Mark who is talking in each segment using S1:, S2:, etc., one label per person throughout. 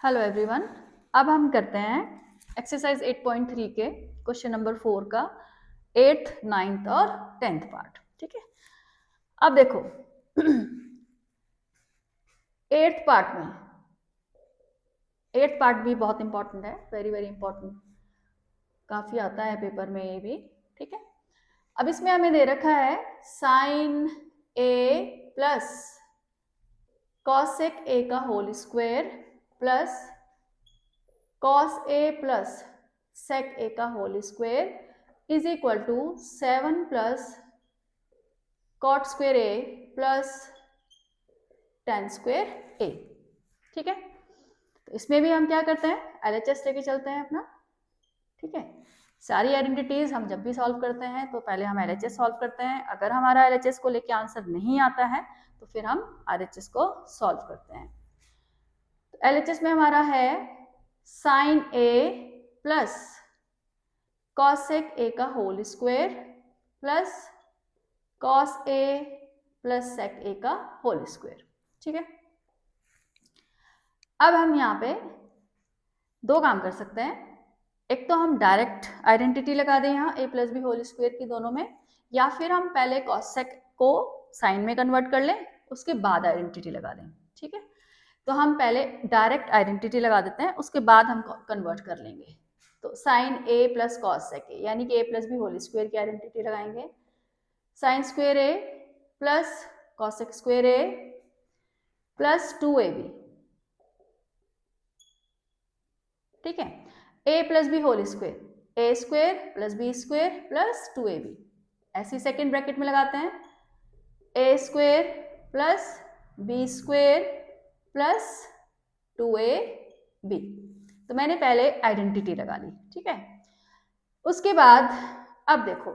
S1: Hello everyone. अब हम करते हैं एक्सरसाइज 8.3 के क्वेश्चन नंबर 4 का 8th, 9th और 10th पार्ट। ठीक है, अब देखो 8th पार्ट भी बहुत इंपॉर्टेंट है, वेरी वेरी इंपॉर्टेंट, काफी आता है पेपर में ये भी। ठीक है, अब इसमें हमें दे रखा है sine A plus cosec A का whole square plus cos A plus sec A का whole square is equal to 7 plus cot square A plus tan square A. ठीक है, तो इसमें भी हम क्या करते हैं, एलएचएस लेके चलते हैं अपना। ठीक है, सारी आइडेंटिटीज हम जब भी सॉल्व करते हैं तो पहले हम एलएचएस सॉल्व करते हैं। अगर हमारा एलएचएस को लेके आंसर नहीं आता है तो फिर हम आरएचएस को सॉल्व करते हैं। तो एलएचएस में हमारा है sine A plus cosec A का whole square plus cos A plus sec A का होल स्क्वायर। ठीक है, अब हम यहाँ पे दो काम कर सकते हैं। एक तो हम डायरेक्ट आइडेंटिटी लगा दें यहाँ ए प्लस बी होल स्क्वायर की दोनों में, या फिर हम पहले कॉस सेक को साइन में कन्वर्ट कर लें, उसके बाद आइडेंटिटी लगा दें। ठीक है, तो हम पहले डायरेक्ट आइडेंटिटी लगा देते हैं, उसके बाद हम कन्वर्ट कर लेंगे। तो sine A plus cos sec A यानी कि A plus B whole square की आइडेंटिटी लगाएंगे। Sine square A plus cosec square A plus 2ab। ठीक है, A plus B whole square A square plus B square plus 2ab। ऐसे second bracket में लगाते हैं A square plus B square plus 2ab। तो मैंने पहले आइडेंटिटी लगा ली। ठीक है, उसके बाद अब देखो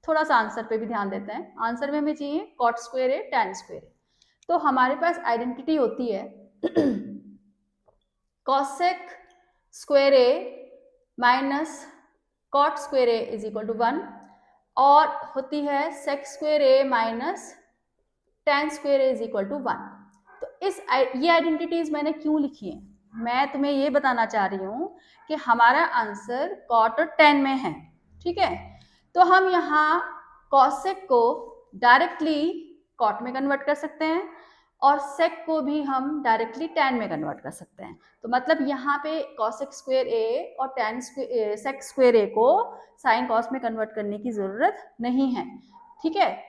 S1: थोड़ा सा आंसर पे भी ध्यान देते हैं। आंसर में हमें चाहिए cot square A tan square A. तो हमारे पास आइडेंटिटी होती है cosec square A minus cot square A is equal to 1 और होती है sec square A minus tan square A is equal to 1। तो ये आइडेंटिटीज मैंने क्यों लिखी है, मैं तुम्हें ये बताना चाह रही हूँ कि हमारा आंसर कॉट और टेन में है। ठीक है, तो हम यहाँ कॉसेक को डायरेक्टली कॉट में कन्वर्ट कर सकते हैं और सेक को भी हम डायरेक्टली टेन में कन्वर्ट कर सकते हैं। तो मतलब यहाँ पे कॉसेक स्क्वायर ए और टेन सेक स्क्वायर ए को साइन कॉस में कन्वर्ट करने की जरूरत नहीं है। ठीक है,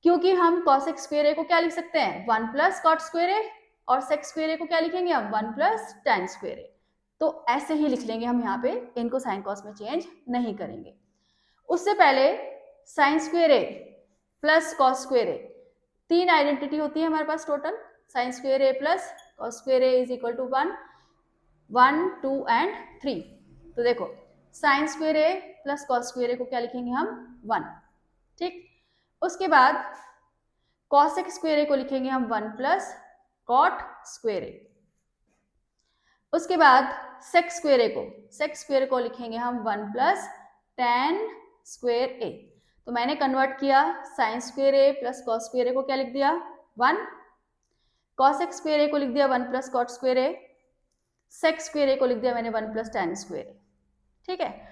S1: क्योंकि हम कॉसेक स्क्वायर ए को क्या लिख सकते हैं 1 प्लस कॉट स्क्वायर ए, और सेक स्क्वायर ए को क्या लिखेंगे हम 1 प्लस टेन स्क्वायर ए। तो ऐसे ही लिख लेंगे हम यहाँ पे, इनको साइन कॉस में चेंज नहीं करेंगे। उससे पहले sine square A plus cos square A, तीन आइडेंटिटी होती है हमारे पास total. Sine square A plus cos square A is equal to 1, 1, 2 and 3। तो देखो sine square A plus cos square A को क्या लिखेंगे हम 1। ठीक, उसके बाद कॉसेक स्क्वायर ए को लिखेंगे हम 1 प्लस कॉट स्क्वायर ए। उसके बाद सेक स्क्वायर को लिखेंगे हम 1 प्लस टेन स्क्वायर ए। तो मैंने कन्वर्ट किया sign square A plus cos square A को क्या लिख दिया 1, कॉसेक स्क्वायर ए को लिख दिया 1 plus cot square A, sec square A को लिख दिया मैंने 1 प्लस टेन स्क्वायर ए। ठीक है,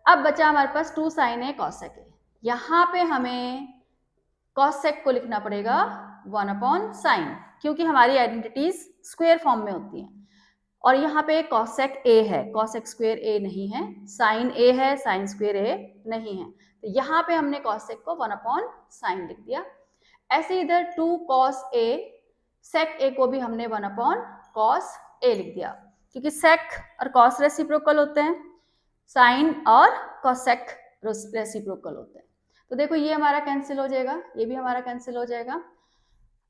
S1: अब बचा हमारे पास 2 साइन ए कॉसेक ए। यहाँ पे हमें कॉसेक को लिखना पड़ेगा 1 अपॉन साइन, क्योंकि हमारी आइडेंटिटीज स्क्वायर फॉर्म में होती हैं। और यहाँ पे कॉसेक ए है, कॉसेक स्क्वायर ए नहीं है, साइन ए है, साइन स्क्वायर ए नहीं है। तो यहाँ पे हमने कॉसेक को 1 अपॉन साइन लिख दिया। ऐसे इधर 2 कॉस ए, सेक ए को भी हमने 1 अपॉन कॉस ए लिख दिया, क्योंकि सेक और कॉस रेसिप्रोकल होते हैं, साइन और कॉसेक रेसिप्रोकल होते हैं। तो देखो ये हमारा कैंसिल हो जाएगा, ये भी हमारा कैंसिल हो जाएगा।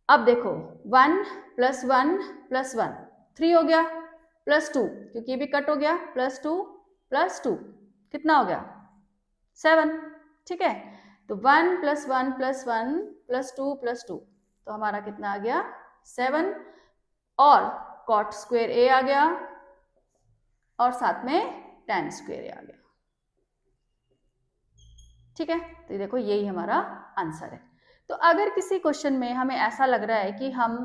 S1: अब देखो 1 प्लस 1 प्लस 1 3 हो गया, प्लस 2 क्योंकि ये भी कट हो गया, प्लस 2 प्लस 2 कितना हो गया 7। ठीक है, तो 1 प्लस 1 प्लस 1 प्लस 2 प्लस 2, तो हमारा कितना आ गया 7, और कॉट स्क्वायर ए आ गया और साथ में टेन स्क्वायर ए आ गया। ठीक है, तो देखो यही हमारा आंसर है। तो अगर किसी क्वेश्चन में हमें ऐसा लग रहा है कि हम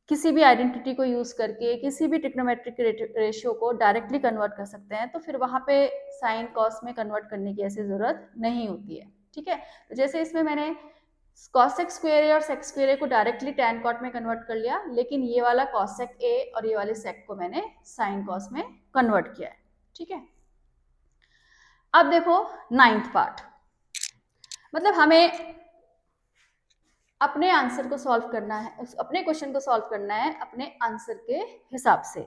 S1: किसी भी आइडेंटिटी को यूज करके किसी भी ट्रिग्नोमेट्रिक रेशियो को डायरेक्टली कन्वर्ट कर सकते हैं, तो फिर वहां पे साइन कॉस में कन्वर्ट करने की ऐसी जरूरत नहीं होती है। ठीक है, तो जैसे इसमें मैंने कॉसेक स्क्वायर ए और सेक स्क्वायर ए को डायरेक्टली टैन कॉट में कन्वर्ट कर लिया, लेकिन ये वाला कॉसेक ए और ये वाले सेक को मैंने साइन कॉस में कन्वर्ट किया है। ठीक है, अब देखो 9th पार्ट, मतलब हमें अपने आंसर को सॉल्व करना है, अपने क्वेश्चन को सॉल्व करना है अपने आंसर के हिसाब से।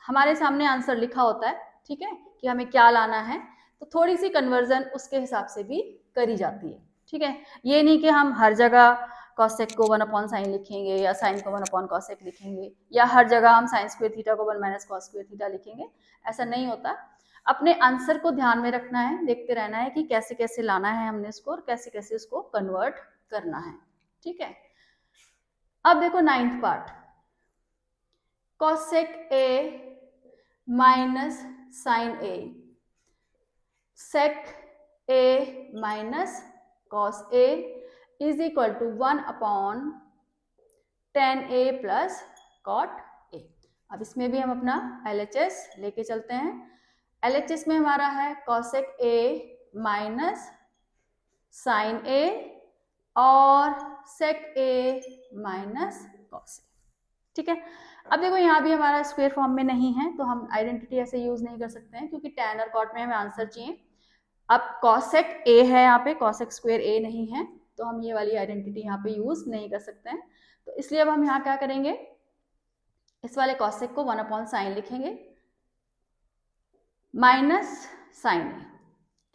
S1: हमारे सामने आंसर लिखा होता है, ठीक है, कि हमें क्या लाना है, तो थोड़ी सी कन्वर्जन उसके हिसाब से भी करी जाती है। ठीक है, ये नहीं कि हम हर जगह कॉसेक को 1/sin लिखेंगे या साइन को 1/cosec लिखेंगे, या हर जगह हम साइन स्क्वायर थीटा को 1 - cos स्क्वायर थीटा लिखेंगे, ऐसा नहीं होता। अपने आंसर को ध्यान में रखना है, देखते रहना है कि कैसे कैसे लाना है हमने इसको और कैसे कैसे इसको कन्वर्ट करना है। ठीक है, अब देखो 9th part, cosec a minus sine a, sec a minus cos a is equal to 1/tan a plus cot a। अब इसमें भी हम अपना LHS लेके चलते हैं। LHS में हमारा है cosec a minus sine a और sec a minus cos a। ठीक है, अब देखो यहाँ भी हमारा स्क्वायर फॉर्म में नहीं है, तो हम आइडेंटिटी ऐसे यूज नहीं कर सकते हैं, क्योंकि tan और cot में हमें आंसर चाहिए। अब cosec a है यहाँ पे, cosec स्क्वायर a नहीं है, तो हम ये वाली आइडेंटिटी यहाँ पे यूज नहीं कर सकते हैं। तो इसलिए अब हम यहाँ क्या करेंगे, इस वाले cosec को 1/sin लिखेंगे माइनस साइन ए।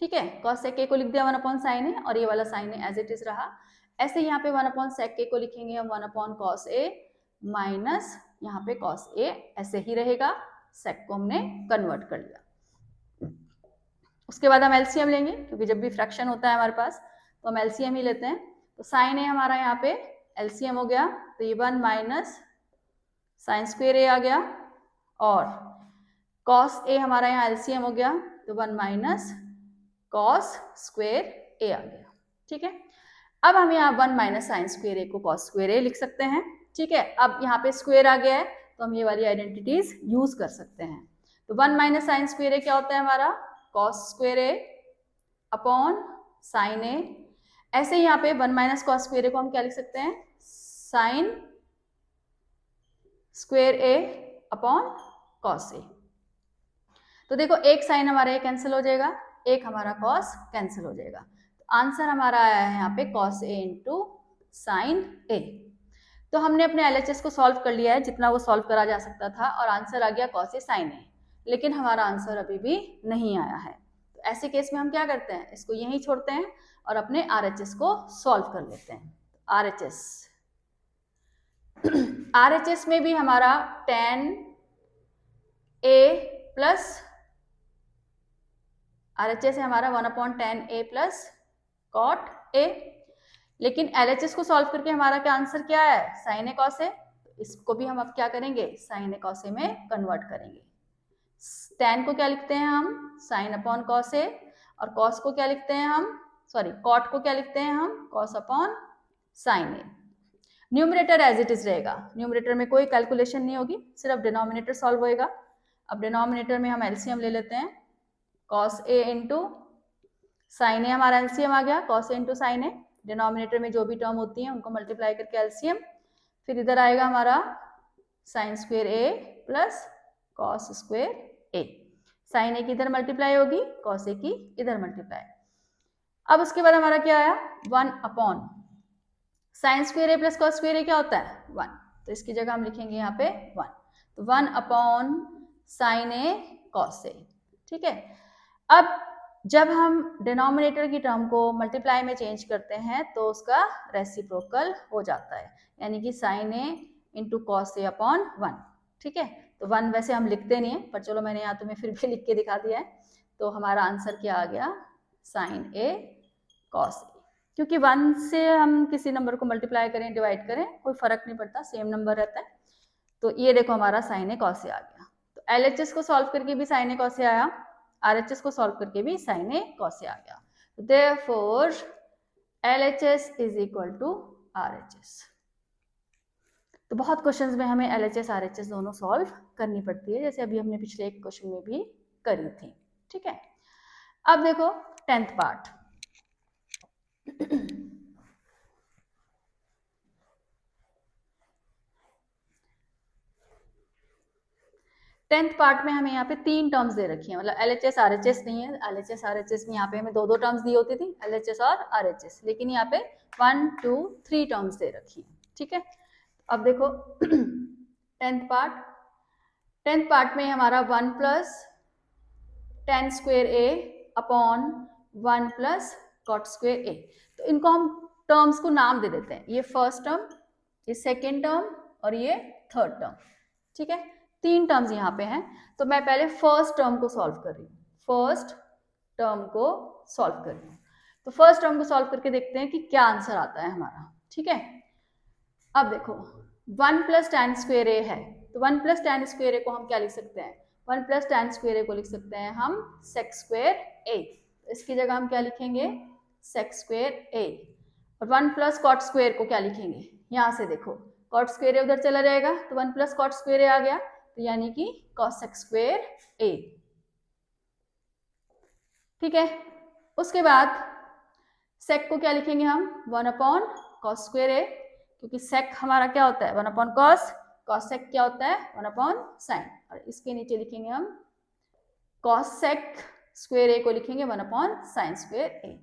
S1: ठीक है, cosec a को लिख दिया 1/sin a और ये वाला sine A as it is रहा। ऐसे यहाँ पे 1/sec a को लिखेंगे हम 1/cos a माइनस यहाँ पे cos a ऐसे ही रहेगा, sec को हमने कन्वर्ट कर लिया। उसके बाद हम एलसीएम लेंगे, क्योंकि जब भी फ्रैक्शन होता है हमारे पास तो हम एलसीएम ही लेते हैं। तो साइन ए हमारा यहाँ पे एलसीएम हो गया, तो ये 1 माइनस साइन स्क्वायर ए आ गया, और cos a हमारा यहाँ एलसीएम हो गया, तो 1 माइनस cos स्क्वायर a आ गया। ठीक है, अब हम यहाँ 1 माइनस साइन स्क्वायर ए को cos स्क्वायर ए लिख सकते हैं। ठीक है, अब यहाँ पे स्क्वायर आ गया है, तो हम ये वाली आइडेंटिटीज यूज कर सकते हैं। तो 1 माइनस साइन स्क्वायर ए क्या होता है हमारा, cos स्क्वायर ए अपॉन साइन ए। ऐसे यहाँ पे 1 माइनस cos स्क्वायर ए को हम क्या लिख सकते हैं, साइन स्क्वायर ए अपॉन cos ए। तो देखो एक साइन हमारा ये कैंसिल हो जाएगा, एक हमारा cos कैंसिल हो जाएगा। तो आंसर हमारा आया है यहाँ पे cos a इंटू साइन ए। तो हमने अपने LHS को सॉल्व कर लिया है जितना वो सॉल्व करा जा सकता था, और आंसर आ गया cos a sin a, लेकिन हमारा आंसर अभी भी नहीं आया है। तो ऐसे केस में हम क्या करते हैं, इसको यहीं छोड़ते हैं और अपने RHS को सॉल्व कर लेते हैं। RHS में भी हमारा tan a प्लस RHS है हमारा 1/tan a plus cot a, लेकिन LHS को सॉल्व करके हमारा क्या आंसर क्या है, sin a cos a। इसको भी हम अब क्या करेंगे, sin a cos a में कन्वर्ट करेंगे। tan को क्या लिखते हैं हम, sin अपॉन cos a, और cos को क्या लिखते हैं हम, cot को क्या लिखते हैं हम, cos upon sin a। Numerator as it is रहेगा, न्यूमरेटर में कोई कैलकुलेशन नहीं होगी, सिर्फ डिनोमिनेटर सॉल्व होएगा। अब डिनोमिनेटर में हम एलसीएम ले लेते हैं, cos a इंटू साइन ए हमारा एलसीएम आ गया, cos a into sine A. Denominator में जो भी टर्म होती है उनको मल्टीप्लाई करके एलसीएम, फिर इधर आएगा हमारा sign square A plus cos square A. Sign ए की इधर मल्टीप्लाई होगी, cos ए की इधर मल्टीप्लाई। अब उसके बाद हमारा क्या आया, 1 upon sine square A plus cos square ए क्या होता है 1, तो इसकी जगह हम लिखेंगे यहाँ पे 1, तो 1 अपॉन साइन ए cos ए। ठीक है, अब जब हम डिनोमिनेटर की टर्म को मल्टीप्लाई में चेंज करते हैं तो उसका रेसिप्रोकल हो जाता है, यानी कि sign A into cos A upon 1। ठीक है, तो 1 वैसे हम लिखते नहीं है, पर चलो मैंने यहाँ तुम्हें फिर भी लिख के दिखा दिया है। तो हमारा आंसर क्या आ गया, साइन ए कॉस ए। क्योंकि 1 से हम किसी नंबर को मल्टीप्लाई करें डिवाइड करें कोई फर्क नहीं पड़ता, सेम नंबर रहता है। तो ये देखो हमारा साइन ए कॉस ए आ गया। तो LHS को सॉल्व करके भी साइन ए कॉस ए आया, RHS को सॉल्व करके भी साइन ए कॉस ए आ गया। Therefore LHS is equal to RHS। तो बहुत क्वेश्चंस में हमें LHS RHS दोनों सॉल्व करनी पड़ती है, जैसे अभी हमने पिछले एक क्वेश्चन में भी करी थी। ठीक है, अब देखो 10th पार्ट। 10th पार्ट में हमें यहाँ पे 3 टर्म्स दे रखी हैं, मतलब LHS RHS नहीं है। LHS RHS में यहाँ पे हमें 2-2 टर्म्स दी होती थी, LHS और RHS, लेकिन यहाँ पे 1, 2, 3 टर्म्स दे रखी हैं। ठीक है, अब देखो 10th पार्ट में हमारा 1 प्लस tan स्क्वेयर ए अपॉन 1 प्लस कॉट स्क्वेयर ए। तो इनको हम टर्म्स को नाम दे देते हैं, ये फर्स्ट टर्म, ये सेकेंड टर्म और ये थर्ड टर्म। ठीक है, 3 टर्म्स यहाँ पे हैं। तो मैं पहले फर्स्ट टर्म को सॉल्व कर रही हूँ, फर्स्ट टर्म को सॉल्व कर रही हूँ। तो फर्स्ट टर्म को सॉल्व करके देखते हैं कि क्या आंसर आता है हमारा। ठीक है, अब देखो 1 प्लस tan स्क्वेयर ए है, तो 1 प्लस tan स्क्वेयर ए को हम क्या लिख सकते हैं, 1 प्लस tan स्क्वेयर ए को लिख सकते हैं हम sec स्क्वेयर ए। इसकी जगह हम क्या लिखेंगे, sec स्क्वेयर ए। और 1 प्लस कॉट स्क्वेयर को क्या लिखेंगे, यहाँ से देखो कॉट स्क्वेयर ए उधर चला जाएगा, तो 1 प्लस कॉट स्क्वेयर ए आ गया, तो यानी कि cosec स्क्वेयर ए। ठीक है, उसके बाद sec को क्या लिखेंगे हम, 1 अपॉन cos स्क्वेयर ए, क्योंकि sec हमारा क्या होता है 1 अपॉन cos, cosec क्या होता है 1 अपॉन sin, और इसके नीचे लिखेंगे हम cosec स्क्वेयर ए को लिखेंगे 1 अपॉन sin स्क्वेयर ए।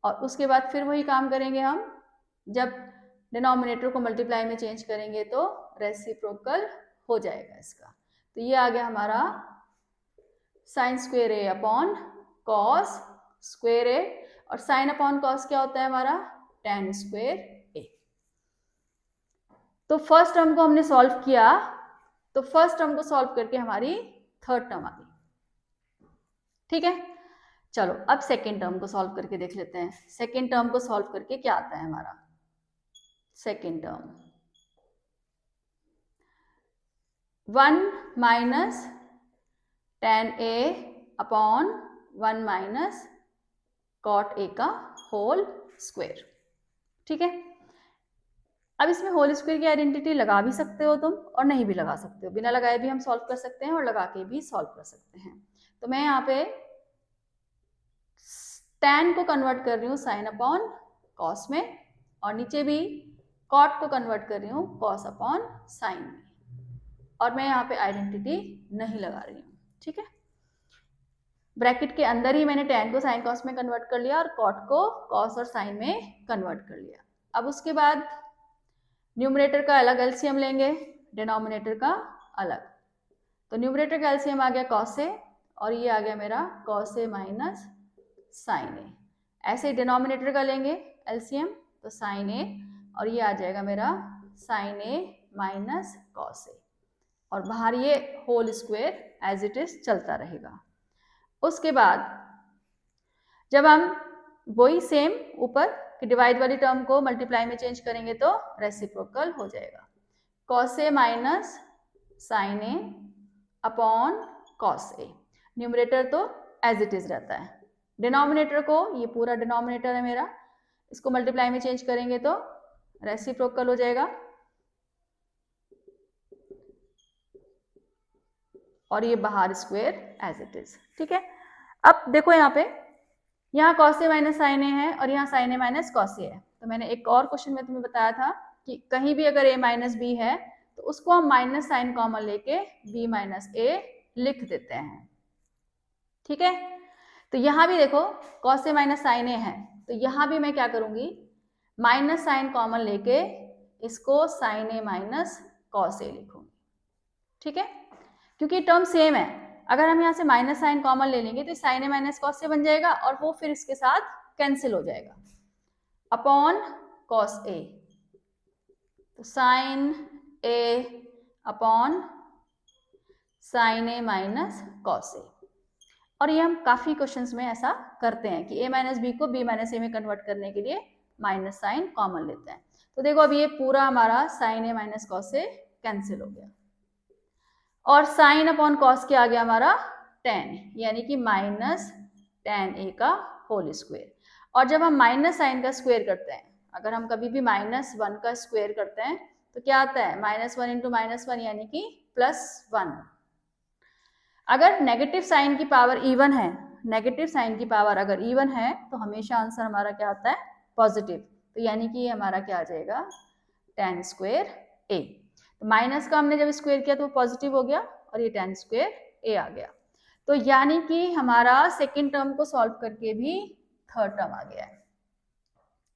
S1: और उसके बाद फिर वही काम करेंगे हम, जब डिनोमिनेटर को मल्टीप्लाई में चेंज करेंगे तो रेसिप्रोकल हो जाएगा इसका। तो ये आ गया हमारा sin स्क्वेयर ए अपॉन cos स्क्वेयर ए, और sin अपॉन cos क्या होता है हमारा tan स्क्वेयर ए। तो फर्स्ट टर्म को हमने सॉल्व किया, तो फर्स्ट टर्म को सॉल्व करके हमारी थर्ड टर्म आ गई। ठीक है, चलो अब सेकेंड टर्म को सॉल्व करके देख लेते हैं। सेकेंड टर्म को सॉल्व करके क्या आता है हमारा, second term 1 minus tan A upon 1 minus cot A का होल स्क्वायर। ठीक है, अब इसमें होल स्क्वायर की आइडेंटिटी लगा भी सकते हो तुम और नहीं भी लगा सकते हो, बिना लगाए भी हम सॉल्व कर सकते हैं और लगा के भी सॉल्व कर सकते हैं। तो मैं यहाँ पे tan को कन्वर्ट कर रही हूँ sin अपॉन cos में, और नीचे भी cot को कन्वर्ट कर रही हूँ cos अपॉन sin में, और मैं यहाँ पे आइडेंटिटी नहीं लगा रही हूँ। ठीक है, ब्रैकेट के अंदर ही मैंने tan को sin cos में कन्वर्ट कर लिया और cot को cos और sin में कन्वर्ट कर लिया। अब उसके बाद न्यूमरेटर का अलग एलसीएम लेंगे, डिनोमिनेटर का अलग। तो न्यूमरेटर का एलसीएम आ गया cos ए, और ये आ गया मेरा cos ए माइनस sin ए। ऐसे ही डिनोमिनेटर का लेंगे एलसीएम, तो sin ए, और ये आ जाएगा मेरा sin A minus cos A, और बाहर ये whole square as it is चलता रहेगा। उसके बाद जब हम वही सेम ऊपर कि डिवाइड वाली टर्म को मल्टीप्लाई में चेंज करेंगे तो रेसिप्रोकल हो जाएगा, cos ए माइनस sin ए अपॉन cos ए। न्यूमरेटर तो एज इट इज रहता है, डिनोमिनेटर को, ये पूरा डिनोमिनेटर है मेरा, इसको मल्टीप्लाई में चेंज करेंगे तो रेसिप्रोकल हो जाएगा, और ये बाहर स्क्वायर एज इट इज। ठीक है, अब देखो यहाँ पे, यहाँ cos ए माइनस sin ए है और यहाँ sin ए माइनस cos ए है। तो मैंने एक और क्वेश्चन में तुम्हें बताया था कि कहीं भी अगर a माइनस बी है तो उसको हम माइनस साइन कॉमन लेके b माइनस ए लिख देते हैं। ठीक है, तो यहाँ भी देखो cos ए माइनस sin ए है, तो यहाँ भी मैं क्या करूँगी, माइनस साइन कॉमन लेके इसको sin ए माइनस cos ए लिखूंगी। ठीक है, क्योंकि टर्म सेम है, अगर हम यहाँ से माइनस साइन कॉमन ले लेंगे तो sin ए माइनस cos ए बन जाएगा, और वो फिर इसके साथ कैंसिल हो जाएगा, अपॉन cos ए। तो sin A upon sin A minus cos A. और ये हम काफ़ी क्वेश्चंस में ऐसा करते हैं कि a माइनस बी को b माइनस ए में कन्वर्ट करने के लिए माइनस साइन कॉमन लेते हैं। तो देखो अब ये पूरा हमारा sin A minus cos A cancel हो गया, और साइन अपॉन कॉस क्या आ गया हमारा tan, यानी कि माइनस tan ए का होल स्क्वायर। और जब हम माइनस साइन का स्क्वायर करते हैं, अगर हम कभी भी -1 का स्क्वायर करते हैं तो क्या आता है -1 इंटू -1 यानी कि +1। अगर नेगेटिव साइन की पावर इवन है, नेगेटिव साइन की पावर अगर इवन है तो हमेशा आंसर हमारा क्या आता है पॉजिटिव। तो यानी कि ये हमारा क्या आ जाएगा tan स्क्वायर a। तो माइनस का हमने जब स्क्वायर किया तो वो पॉजिटिव हो गया और ये tan स्क्वायर a आ गया। तो यानी कि हमारा सेकेंड टर्म को सॉल्व करके भी थर्ड टर्म आ गया है।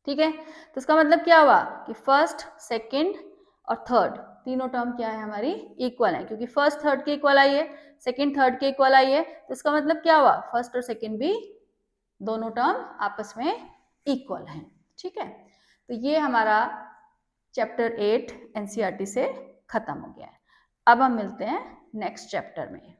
S1: ठीक है, तो इसका मतलब क्या हुआ कि फर्स्ट सेकेंड और थर्ड तीनों टर्म क्या है हमारी इक्वल है, क्योंकि फर्स्ट थर्ड के इक्वल आई है, सेकेंड थर्ड के इक्वल आई है। तो इसका मतलब क्या हुआ फर्स्ट और सेकेंड भी दोनों टर्म आपस में इक्वल हैं। ठीक है, तो ये हमारा चैप्टर 8 एनसीईआरटी से खत्म हो गया है। अब हम मिलते हैं नेक्स्ट चैप्टर में।